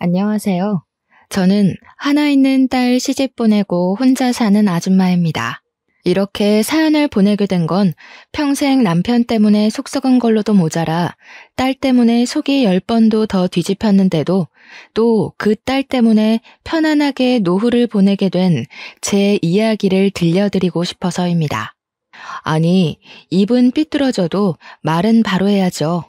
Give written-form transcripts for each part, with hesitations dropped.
안녕하세요. 저는 하나 있는 딸 시집 보내고 혼자 사는 아줌마입니다. 이렇게 사연을 보내게 된 건 평생 남편 때문에 속 썩은 걸로도 모자라 딸 때문에 속이 10번도 더 뒤집혔는데도 또 그 딸 때문에 편안하게 노후를 보내게 된 제 이야기를 들려드리고 싶어서입니다. 아니, 입은 삐뚤어져도 말은 바로 해야죠.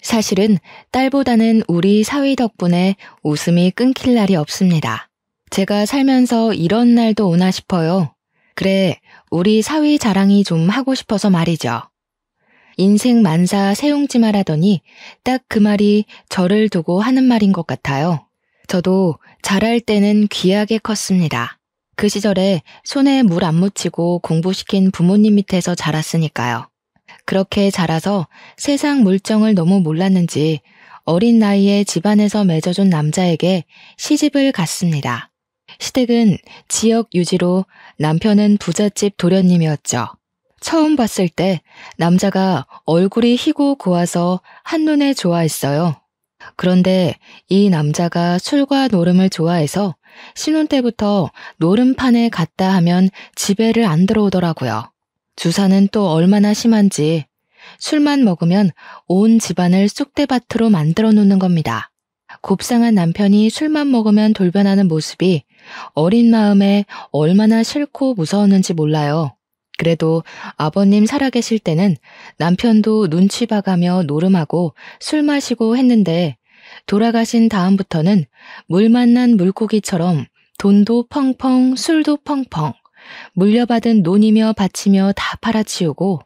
사실은 딸보다는 우리 사위 덕분에 웃음이 끊길 날이 없습니다. 제가 살면서 이런 날도 오나 싶어요. 그래, 우리 사위 자랑이 좀 하고 싶어서 말이죠. 인생 만사 세웅지 말하더니 딱 그 말이 저를 두고 하는 말인 것 같아요. 저도 자랄 때는 귀하게 컸습니다. 그 시절에 손에 물 안 묻히고 공부시킨 부모님 밑에서 자랐으니까요. 그렇게 자라서 세상 물정을 너무 몰랐는지 어린 나이에 집안에서 맺어준 남자에게 시집을 갔습니다. 시댁은 지역 유지로 남편은 부잣집 도련님이었죠. 처음 봤을 때 남자가 얼굴이 희고 고와서 한눈에 좋아했어요. 그런데 이 남자가 술과 노름을 좋아해서 신혼 때부터 노름판에 갔다 하면 집에를 안 들어오더라고요. 주사는 또 얼마나 심한지 술만 먹으면 온 집안을 쑥대밭으로 만들어 놓는 겁니다. 곱상한 남편이 술만 먹으면 돌변하는 모습이 어린 마음에 얼마나 싫고 무서웠는지 몰라요. 그래도 아버님 살아계실 때는 남편도 눈치 봐가며 노름하고 술 마시고 했는데 돌아가신 다음부터는 물 만난 물고기처럼 돈도 펑펑 술도 펑펑 물려받은 논이며 밭이며 다 팔아치우고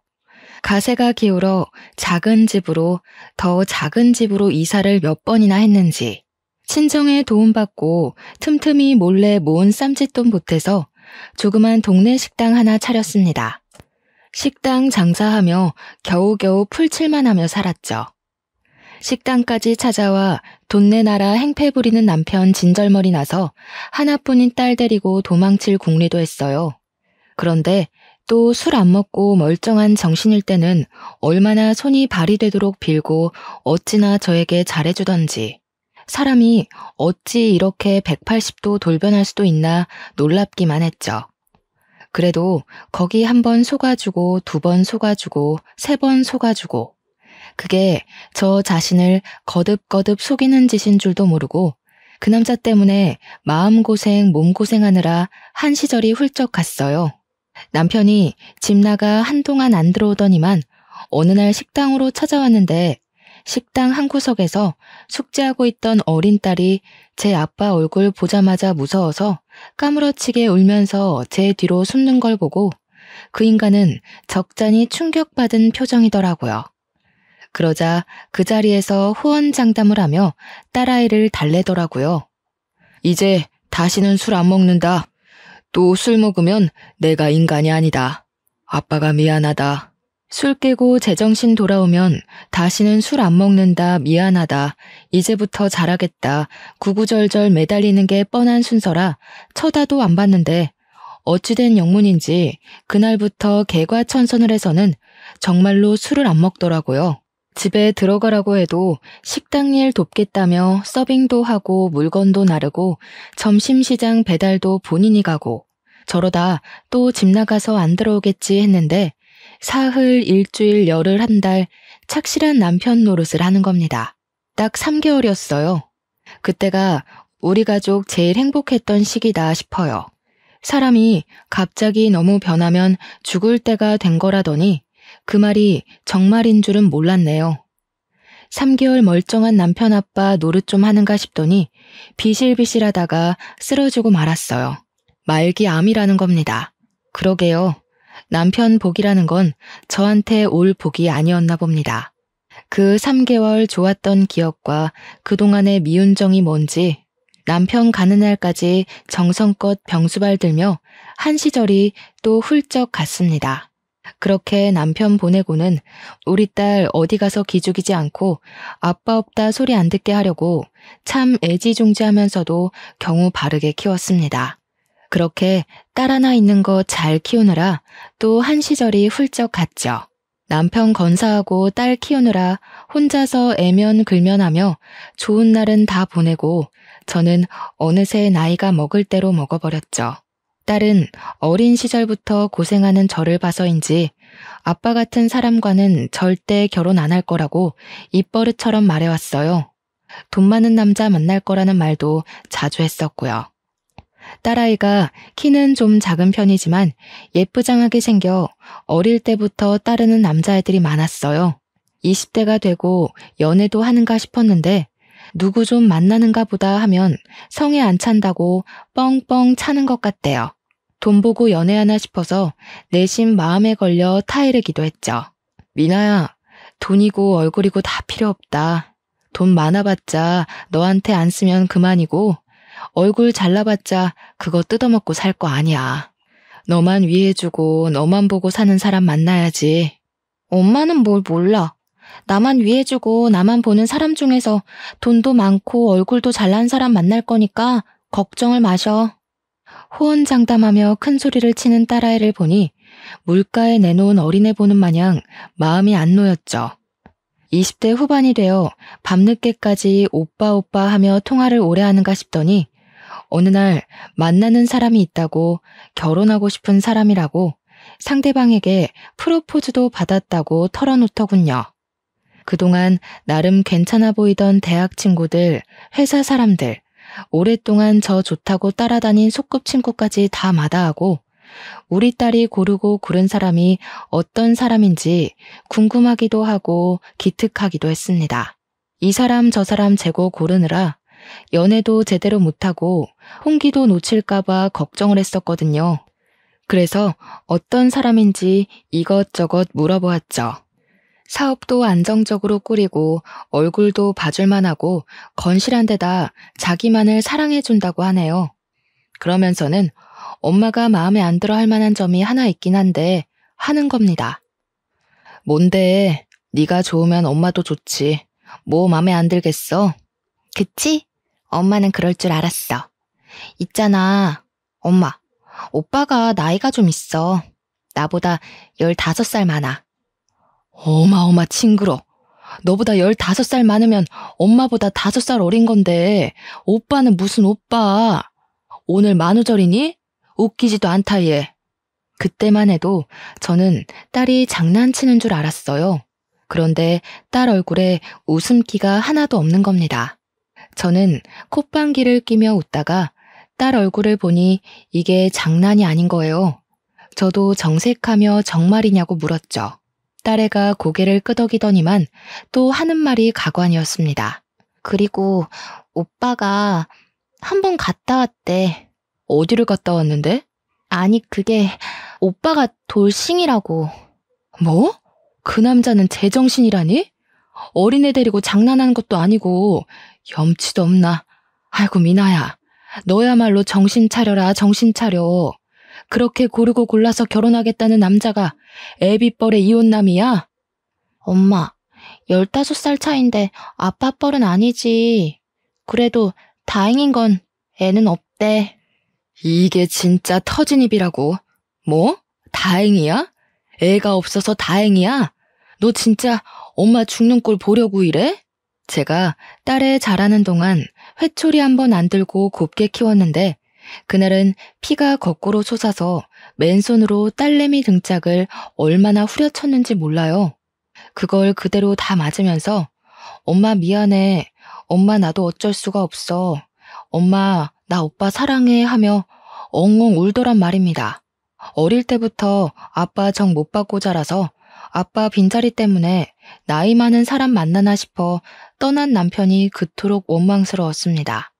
가세가 기울어 작은 집으로 더 작은 집으로 이사를 몇 번이나 했는지 친정의 도움받고 틈틈이 몰래 모은 쌈짓돈 보태서 조그만 동네 식당 하나 차렸습니다. 식당 장사하며 겨우겨우 풀칠만 하며 살았죠. 식당까지 찾아와 돈 내놔라 행패 부리는 남편 진절머리 나서 하나뿐인 딸 데리고 도망칠 궁리도 했어요. 그런데 또 술 안 먹고 멀쩡한 정신일 때는 얼마나 손이 발이 되도록 빌고 어찌나 저에게 잘해주던지 사람이 어찌 이렇게 180도 돌변할 수도 있나 놀랍기만 했죠. 그래도 거기 한 번 속아주고 2번 속아주고 3번 속아주고 그게 저 자신을 거듭거듭 속이는 짓인 줄도 모르고 그 남자 때문에 마음고생 몸고생하느라 한 시절이 훌쩍 갔어요. 남편이 집 나가 한동안 안 들어오더니만 어느 날 식당으로 찾아왔는데 식당 한 구석에서 숙제하고 있던 어린 딸이 제 아빠 얼굴 보자마자 무서워서 까무러치게 울면서 제 뒤로 숨는 걸 보고 그 인간은 적잖이 충격받은 표정이더라고요. 그러자 그 자리에서 후원장담을 하며 딸아이를 달래더라고요. 이제 다시는 술 안 먹는다. 또 술 먹으면 내가 인간이 아니다. 아빠가 미안하다. 술 깨고 제정신 돌아오면 다시는 술 안 먹는다. 미안하다. 이제부터 잘하겠다. 구구절절 매달리는 게 뻔한 순서라 쳐다도 안 봤는데 어찌된 영문인지 그날부터 개과천선을 해서는 정말로 술을 안 먹더라고요. 집에 들어가라고 해도 식당 일 돕겠다며 서빙도 하고 물건도 나르고 점심시장 배달도 본인이 가고 저러다 또 집 나가서 안 들어오겠지 했는데 사흘, 일주일, 열흘, 한 달 착실한 남편 노릇을 하는 겁니다. 딱 3개월이었어요. 그때가 우리 가족 제일 행복했던 시기다 싶어요. 사람이 갑자기 너무 변하면 죽을 때가 된 거라더니 그 말이 정말인 줄은 몰랐네요. 3개월 멀쩡한 남편 아빠 노릇 좀 하는가 싶더니 비실비실하다가 쓰러지고 말았어요. 말기암이라는 겁니다. 그러게요. 남편 복이라는 건 저한테 올 복이 아니었나 봅니다. 그 3개월 좋았던 기억과 그동안의 미운 정이 뭔지 남편 가는 날까지 정성껏 병수발 들며 한 시절이 또 훌쩍 갔습니다. 그렇게 남편 보내고는 우리 딸 어디 가서 기죽이지 않고 아빠 없다 소리 안 듣게 하려고 참 애지중지하면서도 경우 바르게 키웠습니다. 그렇게 딸 하나 있는 거 잘 키우느라 또 한 시절이 훌쩍 갔죠. 남편 건사하고 딸 키우느라 혼자서 애면글면하며 좋은 날은 다 보내고 저는 어느새 나이가 먹을 대로 먹어버렸죠. 딸은 어린 시절부터 고생하는 저를 봐서인지 아빠 같은 사람과는 절대 결혼 안 할 거라고 입버릇처럼 말해왔어요. 돈 많은 남자 만날 거라는 말도 자주 했었고요. 딸아이가 키는 좀 작은 편이지만 예쁘장하게 생겨 어릴 때부터 따르는 남자애들이 많았어요. 20대가 되고 연애도 하는가 싶었는데 누구 좀 만나는가 보다 하면 성에 안 찬다고 뻥뻥 차는 것 같대요. 돈 보고 연애하나 싶어서 내심 마음에 걸려 타이르기도 했죠. 미나야, 돈이고 얼굴이고 다 필요 없다. 돈 많아봤자 너한테 안 쓰면 그만이고 얼굴 잘나봤자 그거 뜯어먹고 살 거 아니야. 너만 위해주고 너만 보고 사는 사람 만나야지. 엄마는 뭘 몰라. 나만 위해주고 나만 보는 사람 중에서 돈도 많고 얼굴도 잘난 사람 만날 거니까 걱정을 마셔. 호언장담하며 큰 소리를 치는 딸아이를 보니 물가에 내놓은 어린애 보는 마냥 마음이 안 놓였죠. 20대 후반이 되어 밤늦게까지 오빠 오빠 하며 통화를 오래 하는가 싶더니 어느 날 만나는 사람이 있다고 결혼하고 싶은 사람이라고 상대방에게 프로포즈도 받았다고 털어놓더군요. 그동안 나름 괜찮아 보이던 대학 친구들, 회사 사람들, 오랫동안 저 좋다고 따라다닌 소꿉친구까지 다 마다하고 우리 딸이 고르고 고른 사람이 어떤 사람인지 궁금하기도 하고 기특하기도 했습니다. 이 사람 저 사람 재고 고르느라 연애도 제대로 못하고 홍기도 놓칠까봐 걱정을 했었거든요. 그래서 어떤 사람인지 이것저것 물어보았죠. 사업도 안정적으로 꾸리고 얼굴도 봐줄만하고 건실한 데다 자기만을 사랑해준다고 하네요. 그러면서는 엄마가 마음에 안 들어 할 만한 점이 하나 있긴 한데 하는 겁니다. 뭔데? 네가 좋으면 엄마도 좋지. 뭐 마음에 안 들겠어? 그치? 엄마는 그럴 줄 알았어. 있잖아. 엄마, 오빠가 나이가 좀 있어. 나보다 15살 많아. 어마어마 징그러. 너보다 15살 많으면 엄마보다 5살 어린 건데 오빠는 무슨 오빠. 오늘 만우절이니? 웃기지도 않다 얘. 그때만 해도 저는 딸이 장난치는 줄 알았어요. 그런데 딸 얼굴에 웃음기가 하나도 없는 겁니다. 저는 콧방귀를 끼며 웃다가 딸 얼굴을 보니 이게 장난이 아닌 거예요. 저도 정색하며 정말이냐고 물었죠. 딸애가 고개를 끄덕이더니만 또 하는 말이 가관이었습니다. 그리고 오빠가 한 번 갔다 왔대. 어디를 갔다 왔는데? 아니 그게 오빠가 돌싱이라고. 뭐? 그 남자는 제정신이라니? 어린애 데리고 장난하는 것도 아니고 염치도 없나. 아이고 미나야, 너야말로 정신 차려라 정신 차려. 그렇게 고르고 골라서 결혼하겠다는 남자가 애비뻘의 이혼남이야? 엄마, 15살 차인데 아빠 뻘은 아니지. 그래도 다행인 건 애는 없대. 이게 진짜 터진 입이라고. 뭐? 다행이야? 애가 없어서 다행이야? 너 진짜 엄마 죽는 꼴 보려고 이래? 제가 딸애 자라는 동안 회초리 한 번 안 들고 곱게 키웠는데 그날은 피가 거꾸로 솟아서 맨손으로 딸내미 등짝을 얼마나 후려쳤는지 몰라요. 그걸 그대로 다 맞으면서 엄마 미안해. 엄마 나도 어쩔 수가 없어. 엄마 나 오빠 사랑해 하며 엉엉 울더란 말입니다. 어릴 때부터 아빠 정 못 받고 자라서 아빠 빈자리 때문에 나이 많은 사람 만나나 싶어 떠난 남편이 그토록 원망스러웠습니다.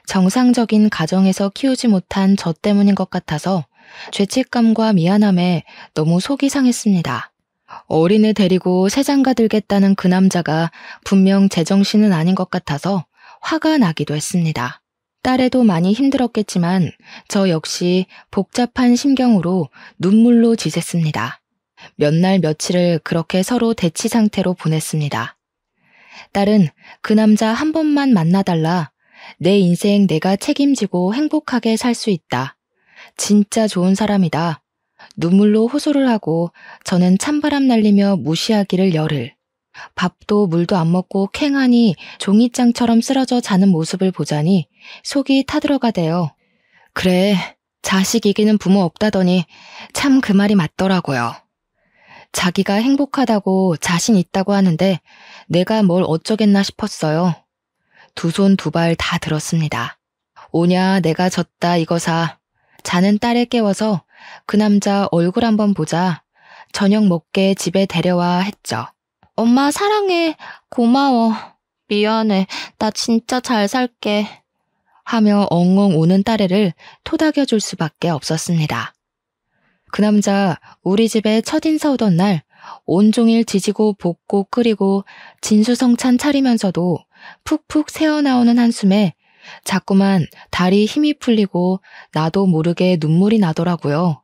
정상적인 가정에서 키우지 못한 저 때문인 것 같아서 죄책감과 미안함에 너무 속이 상했습니다. 어린애 데리고 새장가 들겠다는 그 남자가 분명 제정신은 아닌 것 같아서 화가 나기도 했습니다. 딸애도 많이 힘들었겠지만 저 역시 복잡한 심경으로 눈물로 지샜습니다. 몇 날 며칠을 그렇게 서로 대치 상태로 보냈습니다. 딸은 그 남자 한 번만 만나달라. 내 인생 내가 책임지고 행복하게 살 수 있다. 진짜 좋은 사람이다. 눈물로 호소를 하고 저는 찬바람 날리며 무시하기를 열을. 밥도 물도 안 먹고 캥하니 종이장처럼 쓰러져 자는 모습을 보자니 속이 타들어가대요. 그래, 자식 이기는 부모 없다더니 참 그 말이 맞더라고요. 자기가 행복하다고 자신 있다고 하는데 내가 뭘 어쩌겠나 싶었어요. 두 손 두 발 다 들었습니다. 오냐 내가 졌다 이거사. 자는 딸을 깨워서 그 남자 얼굴 한번 보자. 저녁 먹게 집에 데려와 했죠. 엄마 사랑해. 고마워. 미안해. 나 진짜 잘 살게. 하며 엉엉 우는 딸애를 토닥여줄 수밖에 없었습니다. 그 남자 우리 집에 첫인사 오던 날 온종일 지지고 볶고 끓이고 진수성찬 차리면서도 푹푹 새어나오는 한숨에 자꾸만 다리 힘이 풀리고 나도 모르게 눈물이 나더라고요.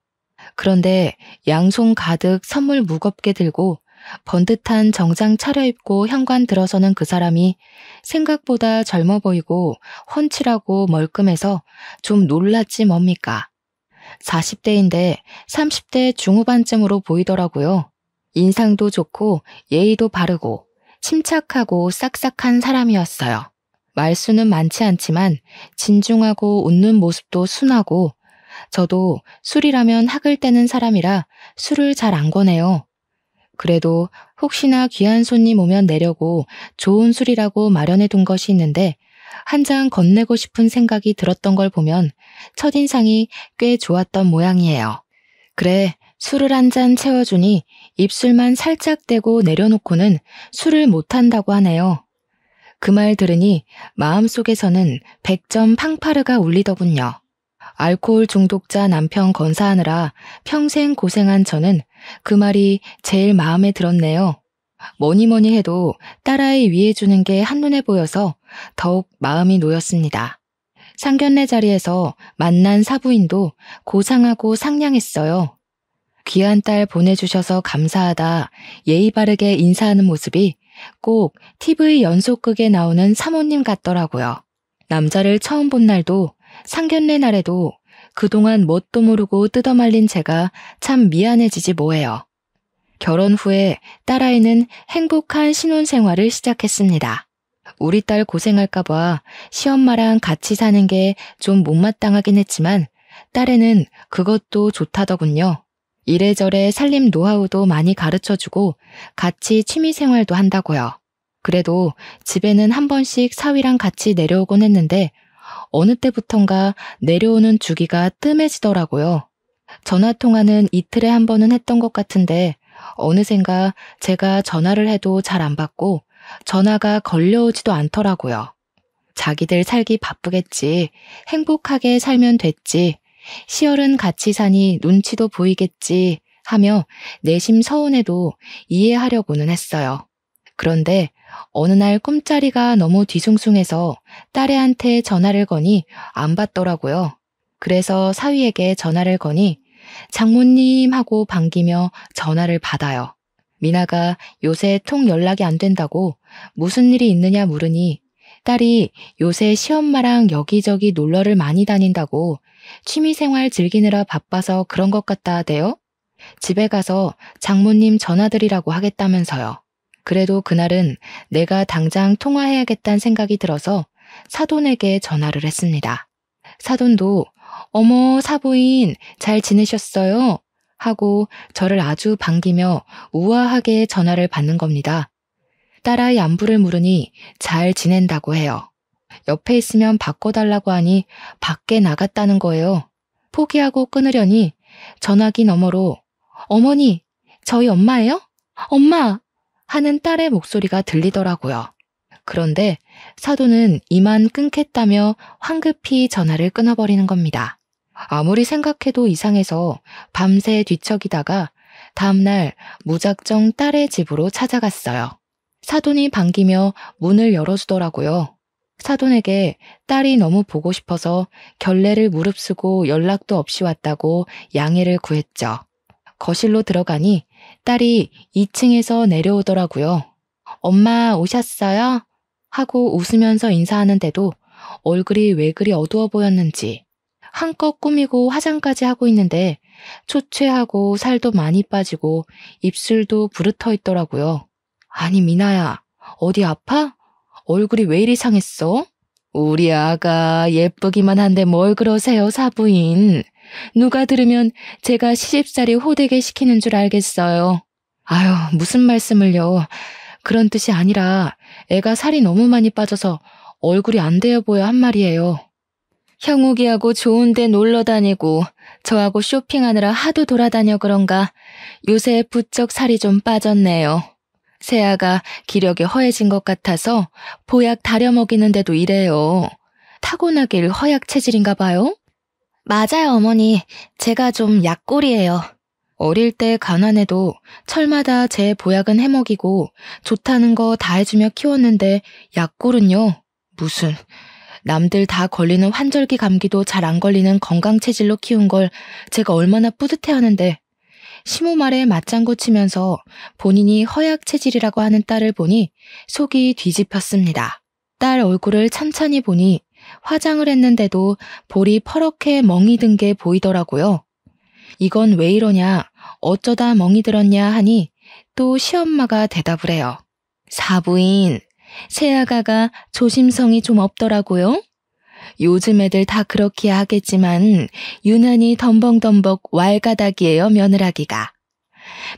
그런데 양손 가득 선물 무겁게 들고 번듯한 정장 차려입고 현관 들어서는 그 사람이 생각보다 젊어 보이고 훤칠하고 멀끔해서 좀 놀랐지 뭡니까. 40대인데 30대 중후반쯤으로 보이더라고요. 인상도 좋고 예의도 바르고 침착하고 싹싹한 사람이었어요. 말수는 많지 않지만 진중하고 웃는 모습도 순하고 저도 술이라면 학을 떼는 사람이라 술을 잘 안 권해요. 그래도 혹시나 귀한 손님 오면 내려고 좋은 술이라고 마련해 둔 것이 있는데 한 잔 건네고 싶은 생각이 들었던 걸 보면 첫인상이 꽤 좋았던 모양이에요. 그래, 술을 한 잔 채워주니 입술만 살짝 대고 내려놓고는 술을 못한다고 하네요. 그 말 들으니 마음속에서는 100점 팡파르가 울리더군요. 알코올 중독자 남편 건사하느라 평생 고생한 저는 그 말이 제일 마음에 들었네요. 뭐니 해도 딸아이 위해주는 게 한눈에 보여서 더욱 마음이 놓였습니다. 상견례 자리에서 만난 사부인도 고상하고 상냥했어요. 귀한 딸 보내주셔서 감사하다 예의 바르게 인사하는 모습이 꼭 TV 연속극에 나오는 사모님 같더라고요. 남자를 처음 본 날도 상견례 날에도 그동안 뭣도 모르고 뜯어말린 제가 참 미안해지지 뭐예요. 결혼 후에 딸아이는 행복한 신혼생활을 시작했습니다. 우리 딸 고생할까봐 시엄마랑 같이 사는 게 좀 못마땅하긴 했지만 딸애는 그것도 좋다더군요. 이래저래 살림 노하우도 많이 가르쳐주고 같이 취미생활도 한다고요. 그래도 집에는 한 번씩 사위랑 같이 내려오곤 했는데 어느 때부턴가 내려오는 주기가 뜸해지더라고요. 전화통화는 이틀에 한 번은 했던 것 같은데 어느샌가 제가 전화를 해도 잘 안 받고 전화가 걸려오지도 않더라고요. 자기들 살기 바쁘겠지, 행복하게 살면 됐지, 시열은 같이 사니 눈치도 보이겠지 하며 내심 서운해도 이해하려고는 했어요. 그런데 어느 날 꿈자리가 너무 뒤숭숭해서 딸애한테 전화를 거니 안 받더라고요. 그래서 사위에게 전화를 거니 장모님 하고 반기며 전화를 받아요. 미나가 요새 통 연락이 안 된다고 무슨 일이 있느냐 물으니 딸이 요새 시엄마랑 여기저기 놀러를 많이 다닌다고 취미생활 즐기느라 바빠서 그런 것 같다 하대요. 집에 가서 장모님 전화드리라고 하겠다면서요. 그래도 그날은 내가 당장 통화해야겠다는 생각이 들어서 사돈에게 전화를 했습니다. 사돈도 어머 사부인 잘 지내셨어요? 하고 저를 아주 반기며 우아하게 전화를 받는 겁니다. 딸아이 안부를 물으니 잘 지낸다고 해요. 옆에 있으면 바꿔달라고 하니 밖에 나갔다는 거예요. 포기하고 끊으려니 전화기 너머로 어머니, 저희 엄마예요? 엄마! 하는 딸의 목소리가 들리더라고요. 그런데 사돈은 이만 끊겠다며 황급히 전화를 끊어버리는 겁니다. 아무리 생각해도 이상해서 밤새 뒤척이다가 다음날 무작정 딸의 집으로 찾아갔어요. 사돈이 반기며 문을 열어주더라고요. 사돈에게 딸이 너무 보고 싶어서 결례를 무릅쓰고 연락도 없이 왔다고 양해를 구했죠. 거실로 들어가니 딸이 2층에서 내려오더라고요. 엄마 오셨어요? 하고 웃으면서 인사하는데도 얼굴이 왜 그리 어두워 보였는지 한껏 꾸미고 화장까지 하고 있는데 초췌하고 살도 많이 빠지고 입술도 부르터 있더라고요. 아니, 미나야, 어디 아파? 얼굴이 왜 이리 상했어? 우리 아가 예쁘기만 한데 뭘 그러세요, 사부인. 누가 들으면 제가 시집살이 호되게 시키는 줄 알겠어요. 아유, 무슨 말씀을요. 그런 뜻이 아니라 애가 살이 너무 많이 빠져서 얼굴이 안 되어 보여 한 말이에요. 형욱이하고 좋은 데 놀러 다니고 저하고 쇼핑하느라 하도 돌아다녀 그런가 요새 부쩍 살이 좀 빠졌네요. 새아가 기력이 허해진 것 같아서 보약 다려 먹이는데도 이래요. 타고나길 허약 체질인가 봐요? 맞아요, 어머니. 제가 좀 약골이에요. 어릴 때 가난해도 철마다 제 보약은 해먹이고 좋다는 거 다 해주며 키웠는데 약골은요? 무슨 남들 다 걸리는 환절기 감기도 잘 안 걸리는 건강 체질로 키운 걸 제가 얼마나 뿌듯해하는데 시모 말에 맞장구 치면서 본인이 허약 체질이라고 하는 딸을 보니 속이 뒤집혔습니다. 딸 얼굴을 찬찬히 보니 화장을 했는데도 볼이 퍼렇게 멍이 든 게 보이더라고요. 이건 왜 이러냐, 어쩌다 멍이 들었냐 하니 또 시엄마가 대답을 해요. 사부인, 새아가가 조심성이 좀 없더라고요. 요즘 애들 다 그렇게 하겠지만 유난히 덤벙덤벙 왈가닥이에요, 며느라기가.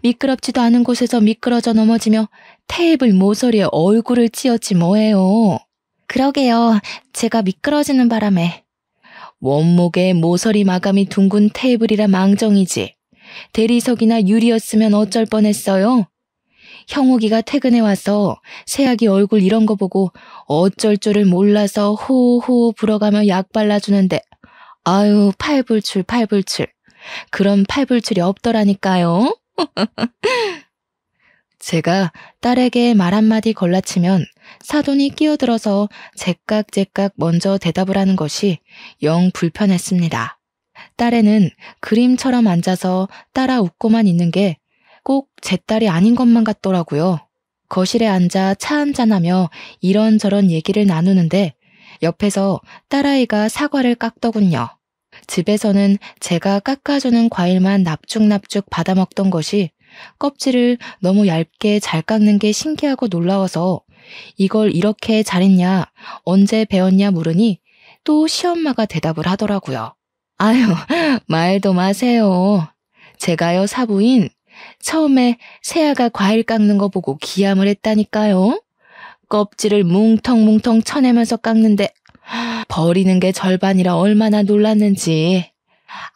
미끄럽지도 않은 곳에서 미끄러져 넘어지며 테이블 모서리에 얼굴을 찧었지 뭐예요. 그러게요. 제가 미끄러지는 바람에. 원목에 모서리 마감이 둥근 테이블이라 망정이지. 대리석이나 유리였으면 어쩔 뻔했어요. 형욱이가 퇴근해 와서 새아기 얼굴 이런 거 보고 어쩔 줄을 몰라서 호호 불어가며 약 발라주는데 아유, 팔불출. 그런 팔불출이 없더라니까요. 제가 딸에게 말 한마디 걸라치면 사돈이 끼어들어서 제깍제깍 먼저 대답을 하는 것이 영 불편했습니다. 딸애는 그림처럼 앉아서 따라 웃고만 있는 게 꼭 제 딸이 아닌 것만 같더라고요. 거실에 앉아 차 한잔하며 이런저런 얘기를 나누는데 옆에서 딸아이가 사과를 깎더군요. 집에서는 제가 깎아주는 과일만 납죽납죽 받아먹던 것이 껍질을 너무 얇게 잘 깎는 게 신기하고 놀라워서 이걸 이렇게 잘했냐, 언제 배웠냐 물으니 또 시엄마가 대답을 하더라고요. 아유, 말도 마세요. 제가요, 사부인, 처음에 새아가 과일 깎는 거 보고 기함을 했다니까요. 껍질을 뭉텅뭉텅 쳐내면서 깎는데 버리는 게 절반이라 얼마나 놀랐는지.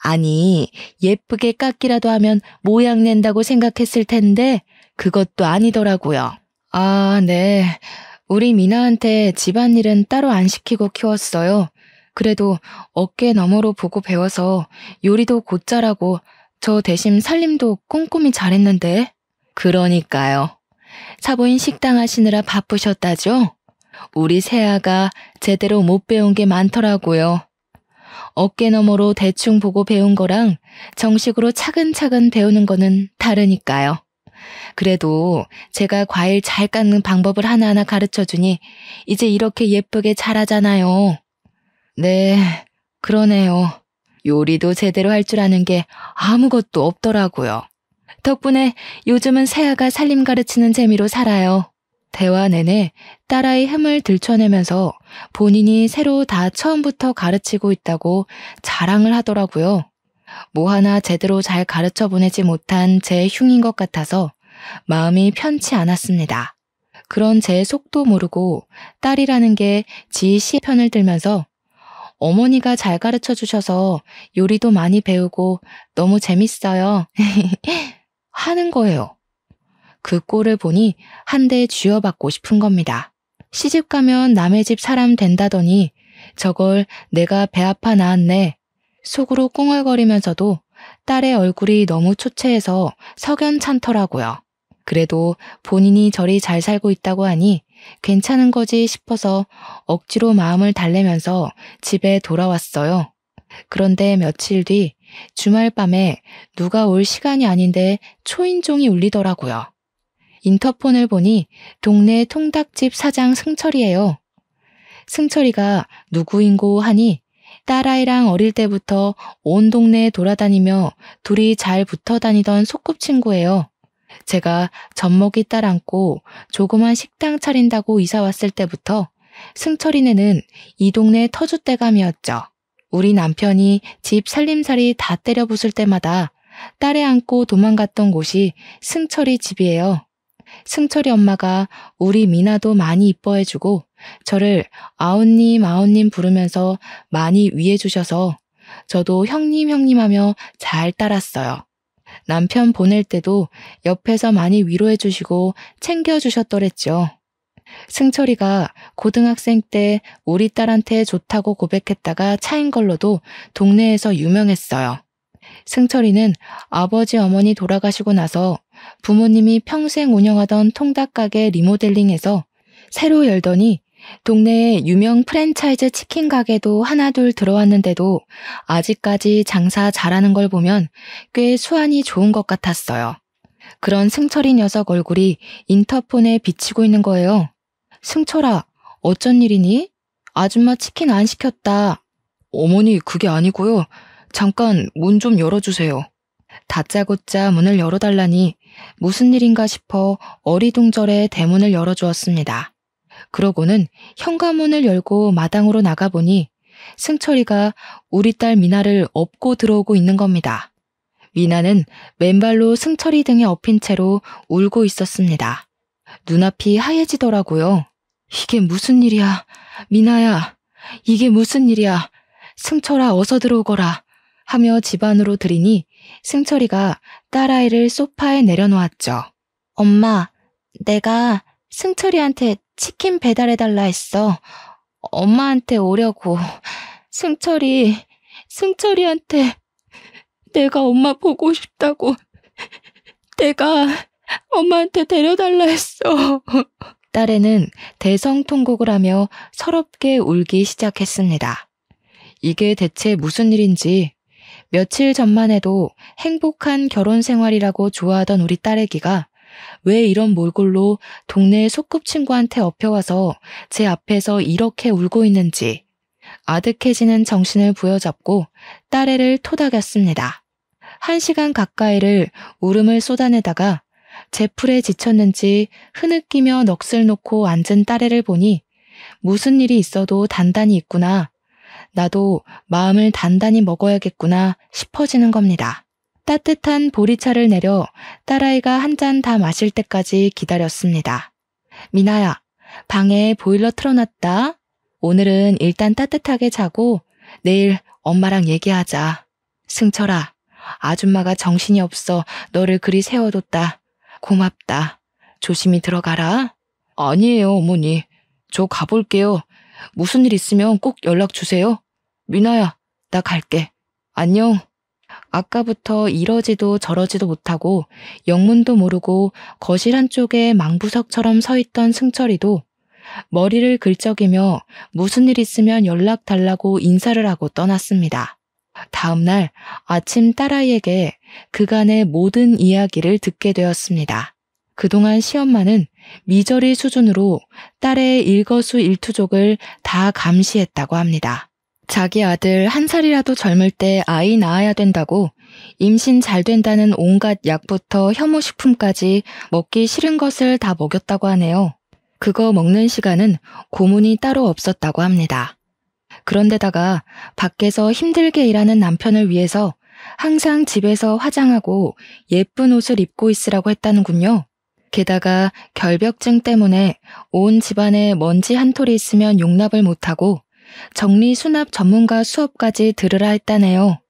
아니, 예쁘게 깎기라도 하면 모양 낸다고 생각했을 텐데 그것도 아니더라고요. 아, 네. 우리 미나한테 집안일은 따로 안 시키고 키웠어요. 그래도 어깨 너머로 보고 배워서 요리도 곧잘하고 저 대신 살림도 꼼꼼히 잘했는데. 그러니까요. 사부인 식당 하시느라 바쁘셨다죠? 우리 새아가 제대로 못 배운 게 많더라고요. 어깨 너머로 대충 보고 배운 거랑 정식으로 차근차근 배우는 거는 다르니까요. 그래도 제가 과일 잘 깎는 방법을 하나하나 가르쳐주니 이제 이렇게 예쁘게 잘하잖아요. 네, 그러네요. 요리도 제대로 할 줄 아는 게 아무것도 없더라고요. 덕분에 요즘은 새아가 살림 가르치는 재미로 살아요. 대화 내내 딸아이 흠을 들춰내면서 본인이 새로 다 처음부터 가르치고 있다고 자랑을 하더라고요. 뭐 하나 제대로 잘 가르쳐 보내지 못한 제 흉인 것 같아서 마음이 편치 않았습니다. 그런 제 속도 모르고 딸이라는 게 지 시편을 들면서 어머니가 잘 가르쳐 주셔서 요리도 많이 배우고 너무 재밌어요. 하는 거예요. 그 꼴을 보니 한 대 쥐어받고 싶은 겁니다. 시집 가면 남의 집 사람 된다더니 저걸 내가 배 아파 낳았네. 속으로 꿍얼거리면서도 딸의 얼굴이 너무 초췌해서 석연찮더라고요. 그래도 본인이 저리 잘 살고 있다고 하니 괜찮은 거지 싶어서 억지로 마음을 달래면서 집에 돌아왔어요. 그런데 며칠 뒤 주말 밤에 누가 올 시간이 아닌데 초인종이 울리더라고요. 인터폰을 보니 동네 통닭집 사장 승철이에요. 승철이가 누구인고 하니 딸아이랑 어릴 때부터 온 동네에 돌아다니며 둘이 잘 붙어 다니던 소꿉친구예요. 제가 젖먹이 딸 안고 조그만 식당 차린다고 이사 왔을 때부터 승철이네는 이 동네 터줏대감이었죠. 우리 남편이 집 살림살이 다 때려 부술 때마다 딸애 안고 도망갔던 곳이 승철이 집이에요. 승철이 엄마가 우리 미나도 많이 이뻐해주고 저를 아웃님 부르면서 많이 위해주셔서 저도 형님 하며 잘 따랐어요. 남편 보낼 때도 옆에서 많이 위로해주시고 챙겨주셨더랬죠. 승철이가 고등학생 때 우리 딸한테 좋다고 고백했다가 차인 걸로도 동네에서 유명했어요. 승철이는 아버지 어머니 돌아가시고 나서 부모님이 평생 운영하던 통닭가게 리모델링해서 새로 열더니 동네에 유명 프랜차이즈 치킨 가게도 하나둘 들어왔는데도 아직까지 장사 잘하는 걸 보면 꽤 수완이 좋은 것 같았어요. 그런 승철이 녀석 얼굴이 인터폰에 비치고 있는 거예요. 승철아, 어쩐 일이니? 아줌마 치킨 안 시켰다. 어머니, 그게 아니고요. 잠깐 문 좀 열어주세요. 다짜고짜 문을 열어달라니 무슨 일인가 싶어 어리둥절해 대문을 열어주었습니다. 그러고는 현관문을 열고 마당으로 나가보니 승철이가 우리 딸 미나를 업고 들어오고 있는 겁니다. 미나는 맨발로 승철이 등에 엎인 채로 울고 있었습니다. 눈앞이 하얘지더라고요. 이게 무슨 일이야? 미나야, 이게 무슨 일이야? 승철아, 어서 들어오거라. 하며 집 안으로 들이니 승철이가 딸아이를 소파에 내려놓았죠. 엄마, 내가 승철이한테 치킨 배달해달라 했어. 엄마한테 오려고. 승철이한테 내가 엄마 보고 싶다고. 내가 엄마한테 데려달라 했어. 딸애는 대성통곡을 하며 서럽게 울기 시작했습니다. 이게 대체 무슨 일인지 며칠 전만 해도 행복한 결혼 생활이라고 좋아하던 우리 딸애기가 왜 이런 몰골로 동네 소꿉친구한테 엎여와서 제 앞에서 이렇게 울고 있는지 아득해지는 정신을 부여잡고 딸애를 토닥였습니다. 1시간 가까이를 울음을 쏟아내다가 제풀에 지쳤는지 흐느끼며 넋을 놓고 앉은 딸애를 보니 무슨 일이 있어도 단단히 있구나. 나도 마음을 단단히 먹어야겠구나 싶어지는 겁니다. 따뜻한 보리차를 내려 딸아이가 한 잔 다 마실 때까지 기다렸습니다. 미나야, 방에 보일러 틀어놨다. 오늘은 일단 따뜻하게 자고 내일 엄마랑 얘기하자. 승철아, 아줌마가 정신이 없어 너를 그리 세워뒀다. 고맙다. 조심히 들어가라. 아니에요, 어머니. 저 가볼게요. 무슨 일 있으면 꼭 연락 주세요. 미나야, 나 갈게. 안녕. 아까부터 이러지도 저러지도 못하고 영문도 모르고 거실 한쪽에 망부석처럼 서 있던 승철이도 머리를 긁적이며 무슨 일 있으면 연락 달라고 인사를 하고 떠났습니다. 다음 날 아침 딸아이에게 그간의 모든 이야기를 듣게 되었습니다. 그동안 시엄마는 미저리 수준으로 딸의 일거수일투족을 다 감시했다고 합니다. 자기 아들 1살이라도 젊을 때 아이 낳아야 된다고 임신 잘 된다는 온갖 약부터 혐오식품까지 먹기 싫은 것을 다 먹였다고 하네요. 그거 먹는 시간은 고문이 따로 없었다고 합니다. 그런데다가 밖에서 힘들게 일하는 남편을 위해서 항상 집에서 화장하고 예쁜 옷을 입고 있으라고 했다는군요. 게다가 결벽증 때문에 온 집안에 먼지 한 톨이 있으면 용납을 못하고 정리수납 전문가 수업까지 들으라 했다네요.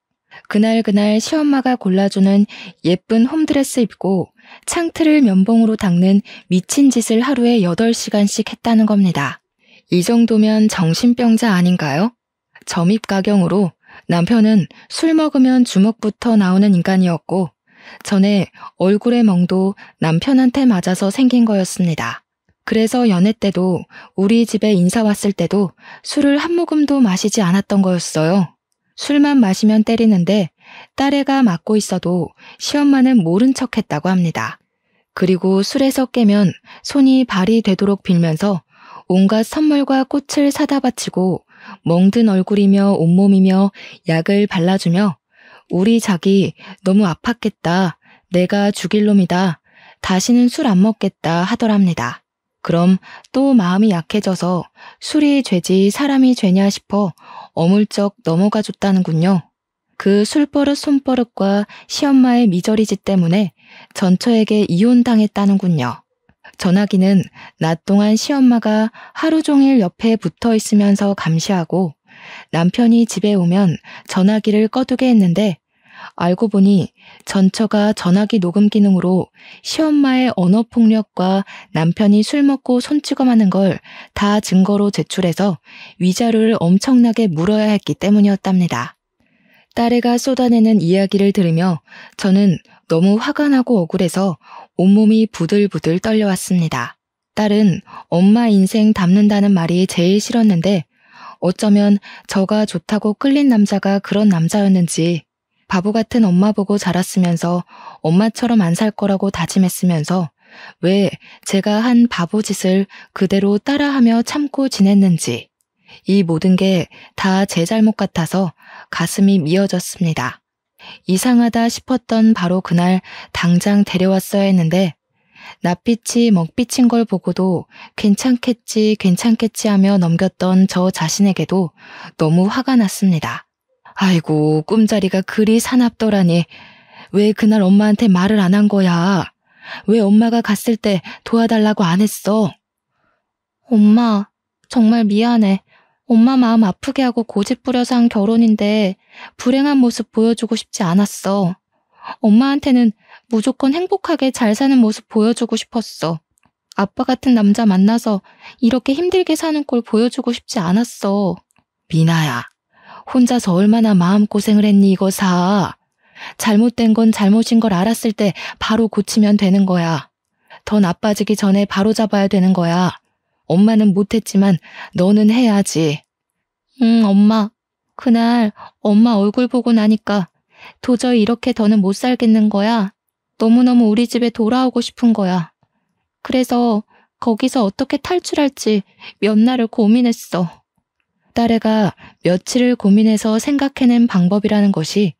그날 시엄마가 골라주는 예쁜 홈드레스 입고 창틀을 면봉으로 닦는 미친 짓을 하루에 8시간씩 했다는 겁니다. 이 정도면 정신병자 아닌가요? 점입가경으로 남편은 술 먹으면 주먹부터 나오는 인간이었고 전에 얼굴의 멍도 남편한테 맞아서 생긴 거였습니다. 그래서 연애 때도 우리 집에 인사 왔을 때도 술을 한 모금도 마시지 않았던 거였어요. 술만 마시면 때리는데 딸애가 맞고 있어도 시엄마는 모른 척했다고 합니다. 그리고 술에서 깨면 손이 발이 되도록 빌면서 온갖 선물과 꽃을 사다 바치고 멍든 얼굴이며 온몸이며 약을 발라주며 우리 자기 너무 아팠겠다. 내가 죽일 놈이다. 다시는 술 안 먹겠다 하더랍니다. 그럼 또 마음이 약해져서 술이 죄지 사람이 죄냐 싶어 어물쩍 넘어가 줬다는군요. 그 술버릇 손버릇과 시엄마의 미저리짓 때문에 전처에게 이혼당했다는군요. 전화기는 낮 동안 시엄마가 하루 종일 옆에 붙어 있으면서 감시하고 남편이 집에 오면 전화기를 꺼두게 했는데 알고 보니 전처가 전화기 녹음 기능으로 시엄마의 언어폭력과 남편이 술 먹고 손찌검하는 걸 다 증거로 제출해서 위자료를 엄청나게 물어야 했기 때문이었답니다. 딸애가 쏟아내는 이야기를 들으며 저는 너무 화가 나고 억울해서 온몸이 부들부들 떨려왔습니다. 딸은 엄마 인생 담는다는 말이 제일 싫었는데 어쩌면 저가 좋다고 끌린 남자가 그런 남자였는지 바보 같은 엄마 보고 자랐으면서 엄마처럼 안 살 거라고 다짐했으면서 왜 제가 한 바보 짓을 그대로 따라하며 참고 지냈는지 이 모든 게 다 제 잘못 같아서 가슴이 미어졌습니다. 이상하다 싶었던 바로 그날 당장 데려왔어야 했는데 낯빛이 먹비친 걸 보고도 괜찮겠지 하며 넘겼던 저 자신에게도 너무 화가 났습니다. 아이고 꿈자리가 그리 사납더라니. 왜 그날 엄마한테 말을 안 한 거야? 왜 엄마가 갔을 때 도와달라고 안 했어? 엄마 정말 미안해. 엄마 마음 아프게 하고 고집 부려서 한 결혼인데 불행한 모습 보여주고 싶지 않았어. 엄마한테는 무조건 행복하게 잘 사는 모습 보여주고 싶었어. 아빠 같은 남자 만나서 이렇게 힘들게 사는 꼴 보여주고 싶지 않았어. 미나야, 혼자서 얼마나 마음고생을 했니 이거 사. 잘못된 건 잘못인 걸 알았을 때 바로 고치면 되는 거야. 더 나빠지기 전에 바로 잡아야 되는 거야. 엄마는 못했지만 너는 해야지. 엄마. 그날 엄마 얼굴 보고 나니까 도저히 이렇게 더는 못 살겠는 거야. 너무너무 우리 집에 돌아오고 싶은 거야. 그래서 거기서 어떻게 탈출할지 몇 날을 고민했어. 딸애가 며칠을 고민해서 생각해낸 방법이라는 것이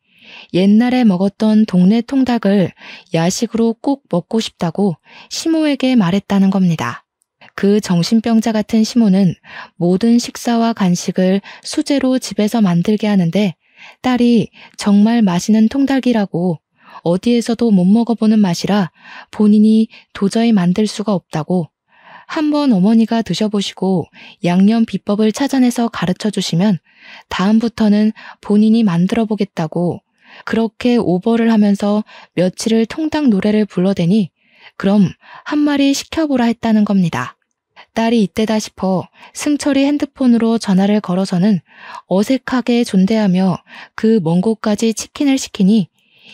옛날에 먹었던 동네 통닭을 야식으로 꼭 먹고 싶다고 시모에게 말했다는 겁니다. 그 정신병자 같은 시모는 모든 식사와 간식을 수제로 집에서 만들게 하는데 딸이 정말 맛있는 통닭이라고 어디에서도 못 먹어보는 맛이라 본인이 도저히 만들 수가 없다고 한번 어머니가 드셔보시고 양념 비법을 찾아내서 가르쳐 주시면 다음부터는 본인이 만들어 보겠다고 그렇게 오버를 하면서 며칠을 통닭 노래를 불러대니 그럼 한 마리 시켜보라 했다는 겁니다. 딸이 이때다 싶어 승철이 핸드폰으로 전화를 걸어서는 어색하게 존대하며 그 먼 곳까지 치킨을 시키니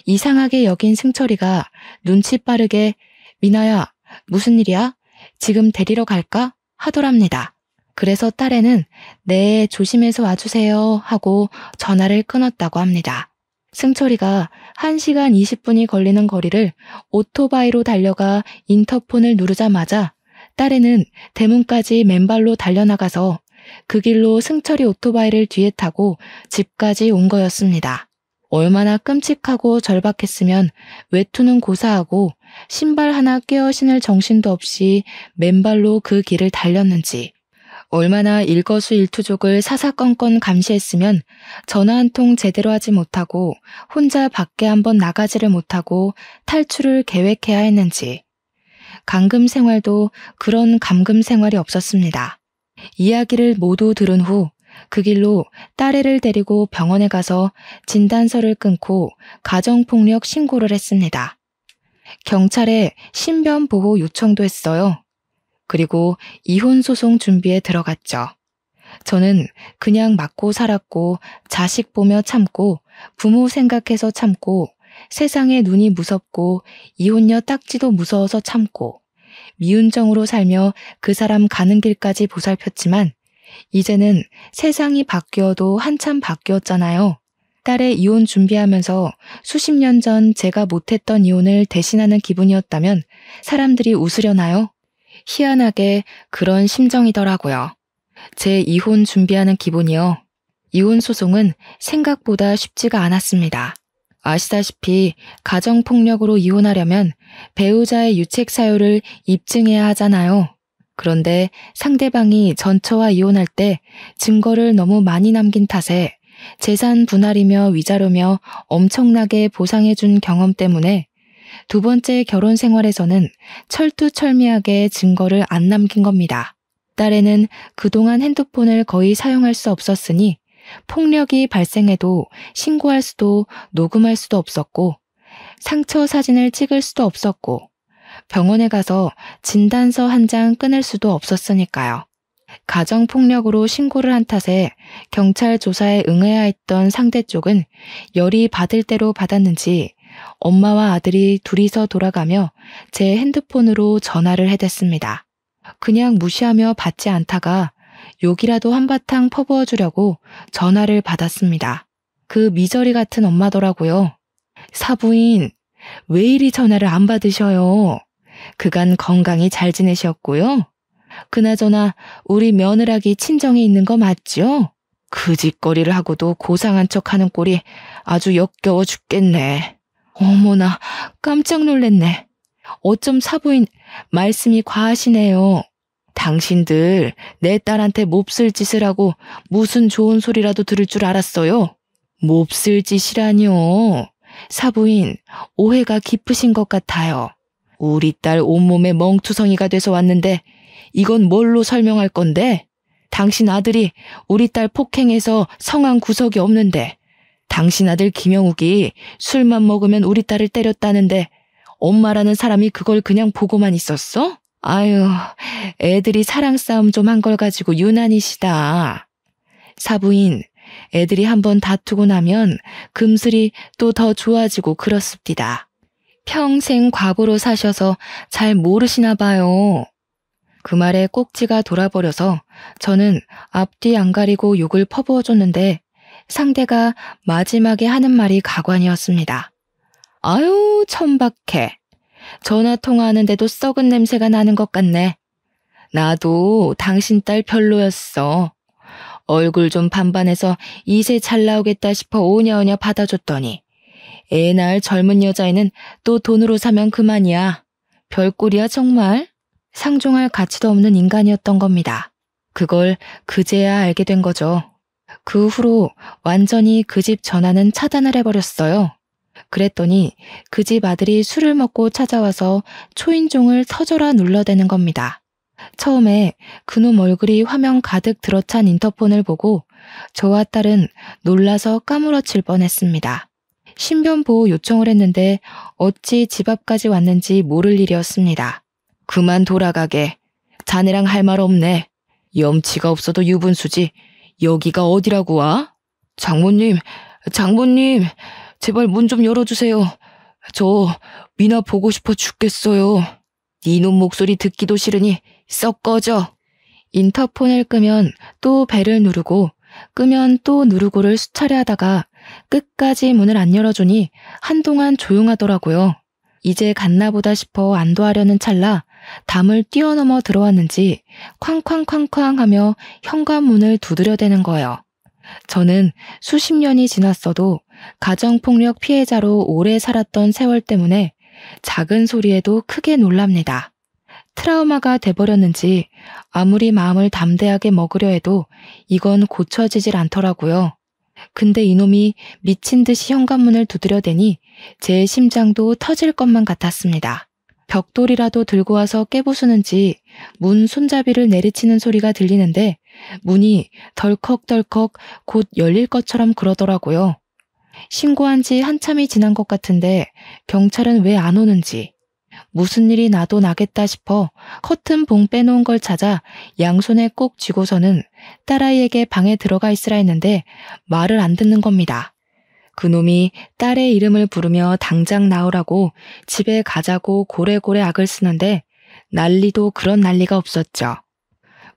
이상하게 여긴 승철이가 눈치 빠르게 미나야 무슨 일이야? 지금 데리러 갈까? 하더랍니다. 그래서 딸애는 네 조심해서 와주세요 하고 전화를 끊었다고 합니다. 승철이가 1시간 20분이 걸리는 거리를 오토바이로 달려가 인터폰을 누르자마자 딸애는 대문까지 맨발로 달려나가서 그 길로 승철이 오토바이를 뒤에 타고 집까지 온 거였습니다. 얼마나 끔찍하고 절박했으면 외투는 고사하고 신발 하나 꿰어 신을 정신도 없이 맨발로 그 길을 달렸는지 얼마나 일거수일투족을 사사건건 감시했으면 전화 한 통 제대로 하지 못하고 혼자 밖에 한번 나가지를 못하고 탈출을 계획해야 했는지 감금 생활도 그런 감금 생활이 없었습니다. 이야기를 모두 들은 후 그 길로 딸애를 데리고 병원에 가서 진단서를 끊고 가정폭력 신고를 했습니다. 경찰에 신변보호 요청도 했어요. 그리고 이혼소송 준비에 들어갔죠. 저는 그냥 맞고 살았고 자식 보며 참고 부모 생각해서 참고 세상에 눈이 무섭고 이혼녀 딱지도 무서워서 참고 미운정으로 살며 그 사람 가는 길까지 보살폈지만 이제는 세상이 바뀌어도 한참 바뀌었잖아요. 딸의 이혼 준비하면서 수십 년 전 제가 못했던 이혼을 대신하는 기분이었다면 사람들이 웃으려나요? 희한하게 그런 심정이더라고요. 제 이혼 준비하는 기분이요. 이혼 소송은 생각보다 쉽지가 않았습니다. 아시다시피 가정폭력으로 이혼하려면 배우자의 유책 사유를 입증해야 하잖아요. 그런데 상대방이 전처와 이혼할 때 증거를 너무 많이 남긴 탓에 재산 분할이며 위자료며 엄청나게 보상해준 경험 때문에 두 번째 결혼 생활에서는 철두철미하게 증거를 안 남긴 겁니다. 딸에는 그동안 핸드폰을 거의 사용할 수 없었으니 폭력이 발생해도 신고할 수도 녹음할 수도 없었고 상처 사진을 찍을 수도 없었고 병원에 가서 진단서 한 장 끊을 수도 없었으니까요. 가정폭력으로 신고를 한 탓에 경찰 조사에 응해야 했던 상대 쪽은 열이 받을 대로 받았는지 엄마와 아들이 둘이서 돌아가며 제 핸드폰으로 전화를 해댔습니다. 그냥 무시하며 받지 않다가 욕이라도 한바탕 퍼부어 주려고 전화를 받았습니다. 그 미저리 같은 엄마더라고요. 사부인, 왜 이리 전화를 안 받으셔요? 그간 건강히 잘 지내셨고요? 그나저나 우리 며느라기 친정에 있는 거 맞죠? 그 짓거리를 하고도 고상한 척하는 꼴이 아주 역겨워 죽겠네. 어머나, 깜짝 놀랐네. 어쩜 사부인 말씀이 과하시네요. 당신들 내 딸한테 몹쓸 짓을 하고 무슨 좋은 소리라도 들을 줄 알았어요? 몹쓸 짓이라뇨. 사부인, 오해가 깊으신 것 같아요. 우리 딸 온몸에 멍투성이가 돼서 왔는데 이건 뭘로 설명할 건데? 당신 아들이 우리 딸 폭행해서 성한 구석이 없는데 당신 아들 김영욱이 술만 먹으면 우리 딸을 때렸다는데 엄마라는 사람이 그걸 그냥 보고만 있었어? 아유, 애들이 사랑 싸움 좀 한 걸 가지고 유난이시다. 사부인, 애들이 한번 다투고 나면 금슬이 또 더 좋아지고 그렇습니다. 평생 과부로 사셔서 잘 모르시나 봐요. 그 말에 꼭지가 돌아버려서 저는 앞뒤 안 가리고 욕을 퍼부어줬는데 상대가 마지막에 하는 말이 가관이었습니다. 아유, 천박해. 전화 통화하는데도 썩은 냄새가 나는 것 같네. 나도 당신 딸 별로였어. 얼굴 좀 반반해서 이세 잘 나오겠다 싶어 오냐오냐 받아줬더니 애 낳을 젊은 여자애는 또 돈으로 사면 그만이야. 별꼴이야 정말. 상종할 가치도 없는 인간이었던 겁니다. 그걸 그제야 알게 된 거죠. 그 후로 완전히 그 집 전화는 차단을 해버렸어요. 그랬더니 그 집 아들이 술을 먹고 찾아와서 초인종을 터져라 눌러대는 겁니다. 처음에 그놈 얼굴이 화면 가득 들어찬 인터폰을 보고 저와 딸은 놀라서 까무러칠 뻔했습니다. 신변보호 요청을 했는데 어찌 집 앞까지 왔는지 모를 일이었습니다. 그만 돌아가게. 자네랑 할 말 없네. 염치가 없어도 유분수지. 여기가 어디라고 와? 장모님, 제발 문 좀 열어주세요. 저 미나 보고 싶어 죽겠어요. 니놈 목소리 듣기도 싫으니 썩 꺼져. 인터폰을 끄면 또 벨을 누르고 끄면 또 누르고를 수차례 하다가 끝까지 문을 안 열어주니 한동안 조용하더라고요. 이제 갔나 보다 싶어 안도하려는 찰나 담을 뛰어넘어 들어왔는지 쾅쾅쾅쾅 하며 현관문을 두드려대는 거예요. 저는 수십 년이 지났어도 가정폭력 피해자로 오래 살았던 세월 때문에 작은 소리에도 크게 놀랍니다. 트라우마가 돼버렸는지 아무리 마음을 담대하게 먹으려 해도 이건 고쳐지질 않더라고요. 근데 이놈이 미친 듯이 현관문을 두드려대니 제 심장도 터질 것만 같았습니다. 벽돌이라도 들고 와서 깨부수는지 문 손잡이를 내리치는 소리가 들리는데 문이 덜컥덜컥 곧 열릴 것처럼 그러더라고요. 신고한 지 한참이 지난 것 같은데 경찰은 왜 안 오는지, 무슨 일이 나도 나겠다 싶어 커튼 봉 빼놓은 걸 찾아 양손에 꼭 쥐고서는 딸아이에게 방에 들어가 있으라 했는데 말을 안 듣는 겁니다. 그놈이 딸의 이름을 부르며 당장 나오라고 집에 가자고 고래고래 악을 쓰는데 난리도 그런 난리가 없었죠.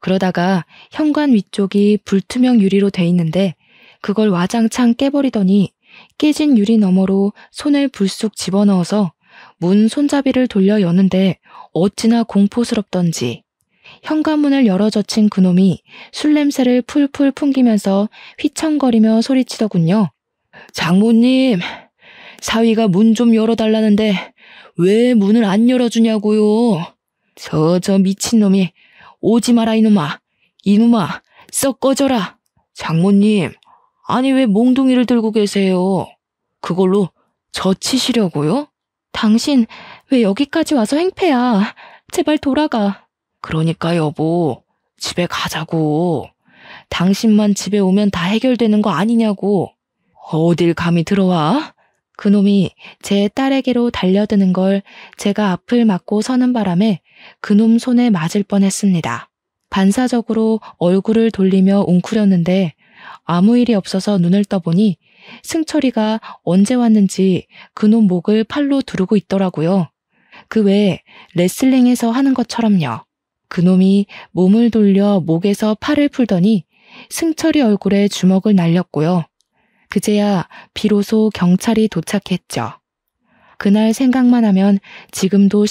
그러다가 현관 위쪽이 불투명 유리로 돼 있는데 그걸 와장창 깨버리더니 깨진 유리 너머로 손을 불쑥 집어넣어서 문 손잡이를 돌려 여는데 어찌나 공포스럽던지 현관문을 열어 젖힌 그놈이 술 냄새를 풀풀 풍기면서 휘청거리며 소리치더군요. 장모님, 사위가 문 좀 열어달라는데 왜 문을 안 열어주냐고요. 저 미친놈이 오지 마라 이놈아. 이놈아, 썩 꺼져라. 장모님, 아니 왜 몽둥이를 들고 계세요? 그걸로 저 치시려고요? 당신 왜 여기까지 와서 행패야. 제발 돌아가. 그러니까 여보, 집에 가자고. 당신만 집에 오면 다 해결되는 거 아니냐고. 어딜 감히 들어와? 그놈이 제 딸에게로 달려드는 걸 제가 앞을 막고 서는 바람에 그놈 손에 맞을 뻔했습니다. 반사적으로 얼굴을 돌리며 웅크렸는데 아무 일이 없어서 눈을 떠보니 승철이가 언제 왔는지 그놈 목을 팔로 두르고 있더라고요. 그 외에 레슬링에서 하는 것처럼요. 그놈이 몸을 돌려 목에서 팔을 풀더니 승철이 얼굴에 주먹을 날렸고요. 그제야 비로소 경찰이 도착했죠. 그날 생각만 하면 지금도